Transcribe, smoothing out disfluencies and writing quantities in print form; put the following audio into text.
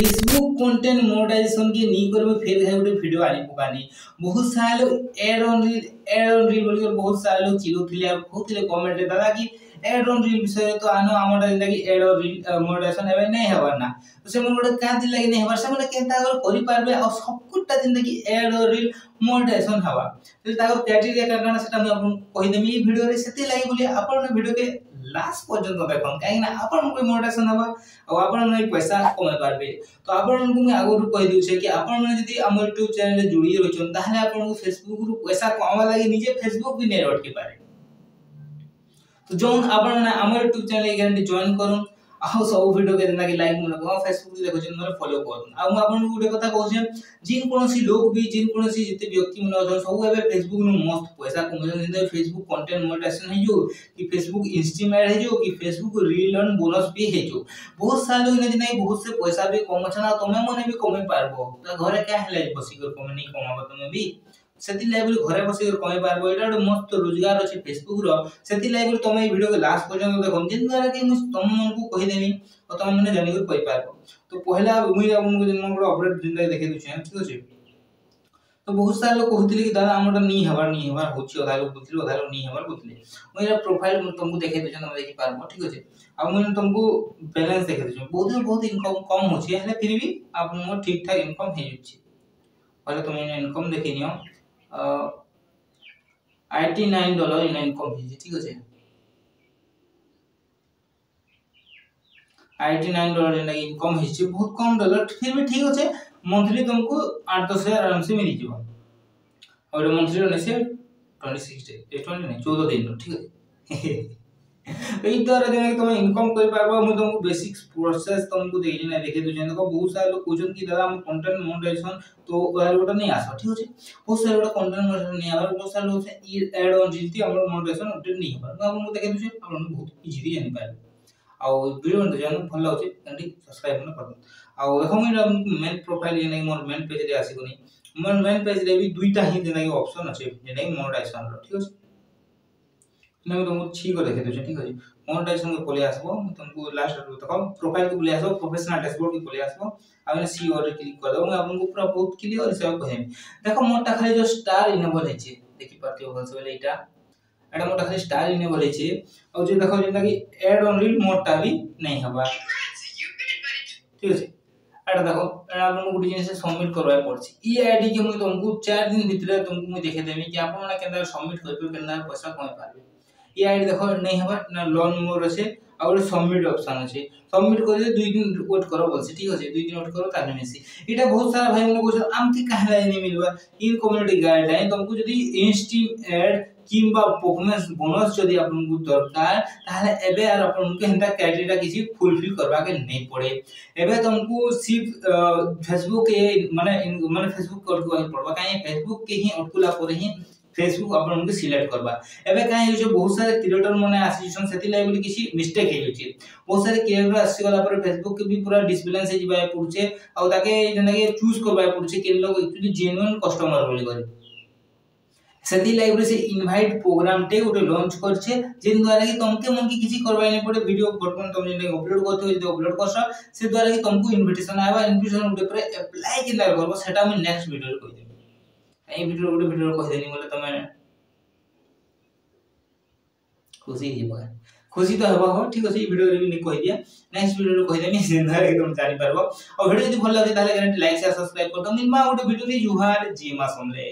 Facebook content monetization के नी कर फिर गोटे वीडियो आनी पकानी बहुत सारा लोग एड ऑन रील बोल बहुत सारा लोग चिड़ुले बहुत कमेंट दादा कि एड ऑन रील विषय तो आनो आमर जेंदा कि एड ऑन रील मोनेटाइजेशन एबे नै हेबार ना तो से मन गोटे का दिन लागि नै हेबार से मन केनता अगर करि पारबे और सब कुछटा जेंदा कि एड ऑन रील मोनेटाइजेशन हवा तो ताको क्राइटेरिया काना सेटा मैं आपन कहि देमी ई वीडियो रे सेति लागि बोली आपन वीडियो के लास्ट पर्यंत देखन काहे ना आपन को मोनेटाइजेशन हवा और आपन नै पैसा कमाय पारबे तो आपन को मैं आगु कहि दिउ छे कि आपन नै जदी हमर YouTube चैनल रे जुड़ी रहछन ताहले आपन को फेसबुक रु पैसा कमावा लागि निजे फेसबुक भी नै रोट के पारे तो जोन आपण ना हमर YouTube चैनल के जॉइन करूं आउ सब वीडियो के जेना कि लाइक मन को फेसबुक देखो जन मोर फॉलो करूं आ हम आपन गुटे कथा कहू जे जिन कोनोसी लोग भी जिन कोनोसी जते व्यक्ति मन अछन सब एबे फेसबुक नु मस्त पैसा कमजन जे फेसबुक कंटेंट मोनेटाइजेशन है जो कि फेसबुक इंस्टीमेट है जो कि फेसबुक रील एंड बोनस भी है जो बहुत सारा लोग ने नहीं बहुत से पैसा भी कम छना तमे मने भी कमे पारबो त घरे का हेले बसी कर कमे नहीं कमाबो तमे भी सेति लेवल घरे बसी कमे पारबो एटा मस्त रोजगार अछि फेसबुक रो सेति लेवल तमे वीडियो के लास्ट पर्यंत देखो जिन द्वारा कि तुम मन को कहि देनी और तुम माने जानि कर कहि पारबो तो पहला मुई आपन को जन मोर अपडेट जिंदा देखे दु छै ठीक अछि तो बहुत सारा लोग कहथिले कि दादा हमर नी हबार होछि अधा लोग बुझिलो अधा लोग नी हबार बुझिले मोर प्रोफाइल तुमको देखे दु छै हम देखि पारबो ठीक अछि अब मैं तुमको बैलेंस देखे दु छै बहुत इनकम कम होछि हेले फिर भी आप मोर ठीक ठाक इनकम हे छै पहले तुम इनकम देखि नियो $89 इन इनकम है ठीक है $89 इन इनकम है बहुत कम डॉलर फिर भी ठीक है मंथली तुमको 8-10 हजार आराम से मिल जीवा और मंथली रहने से 26 डे 20 नहीं 14 दिन ठीक है एई द्वारा जेना तुम इनकम कर पारबो हम तुमको बेसिक प्रोसेस तुमको देली ना देखे दु जन को बहुत सारा लोग पूछन कि दादा हम कंटेंट मोनेटाइजेशन तो वाला नहीं आसा ठीक है बहुत सारा कंटेंट मोनेटाइजेशन नहीं आवर बहुत सारा लोग से ऐड ऑन जीती हमर मोनेटाइजेशन अपडेट नहीं होबा हम देखे दु अपन बहुत इजीली जानि पाए आ वीडियो में जन भल लागो छै सब्सक्राइब न कर आ देखो मैं मेन प्रोफाइल ये नहीं मोर मेन पेज रे आसी कोनी मोर मेन पेज रे भी दुईटा ही जेना कि ऑप्शन अछि जेना कि मोनेटाइजेशन रो ठीक है मैं तुमको ठीक को देखे दो ठीक है मोनेटाइजेशन को बोले आसबो तुमको लास्ट देखो प्रोफाइल को बोले आसबो प्रोफेशनल डैशबोर्ड को बोले आसबो आमे सी और क्लिक कर दो मैं आपन को पूरा बहुत क्लियर से कहम देखो मोटा खाली जो स्टार इनेबल है छे देखि पाते हो से बोले एटा मोटा खाली स्टार इनेबल है छे और जो देखो जेना कि ऐड ऑन रील मोटा भी नहीं हबा ठीक है एटा देखो आपन को गुडी जिनिस सबमिट करवाय पड़छि ई आईडी के मुई तुमको 4 दिन भीतर तुमको मुई देखे देमी कि आपन ना केना सबमिट करबे केना पैसा कमाय पारबे ये आईडी देखो नहीं हबा ना लोन मोर से और सबमिट ऑप्शन अछि सबमिट कर दे 2 दिन वेट करो बोलसे ठीक अछि 2 दिन वेट करो ताने मेसी एटा बहुत सारा भाई मन को आम की कहला नहीं मिलबा इन कम्युनिटी गाइडलाइन तुमको जदी इंस्टीम ऐड किंबा परफॉर्मेंस बोनस जदी आपन को दरकार ताले एबे आर आपन को हेंता क्राइटेरिया किसी फुलफिल करबा के नहीं पड़े एबे तुमको सिर्फ फेसबुक के माने फेसबुक कर पड़बा काहे फेसबुक के ही अटकुला पर ही फेसबुक अपन उनको सिलेक्ट करबा एबे काहे जो बहुत सारे क्रिएटर माने एसोसिएशन सेति लाइ बोली किसी मिस्टेक हे होची बहुत सारे क्रिएटर आसी गला पर फेसबुक के भी पूरा डिसबैलेंस हे जिबा पुरछे आ ताके जेना के चूज करबा पुरछे के लोग एक्चुअली जेन्युइन कस्टमर बोली करे सेति लाइब्रेरी से इनवाइट प्रोग्राम टे उटे लॉन्च करछे जिन द्वारा कि तुमके मन की किसी करबाय नै पड़े वीडियो बटन तुम जे अपलोड करते हो जे अपलोड करछ से द्वारा कि तुमको इनविटेशन आबा इनविटेशन उटे पर अप्लाई के करबो सेटा हम नेक्स्ट वीडियो रे कहि देबे ए वीडियो गोटे वीडियो कहि देनी बोले तमे खुशी हिबा खुशी तो हबा हो ठीक अछि वीडियो रे भी नहीं कहि दिया नेक्स्ट वीडियो रे कहि देनी जिंदा एकदम जानि पारबो और वीडियो यदि भल लागे ताले गारंटी लाइक शेयर सब्सक्राइब कर दम निमा गोटे वीडियो रे जुहार जी मा समले।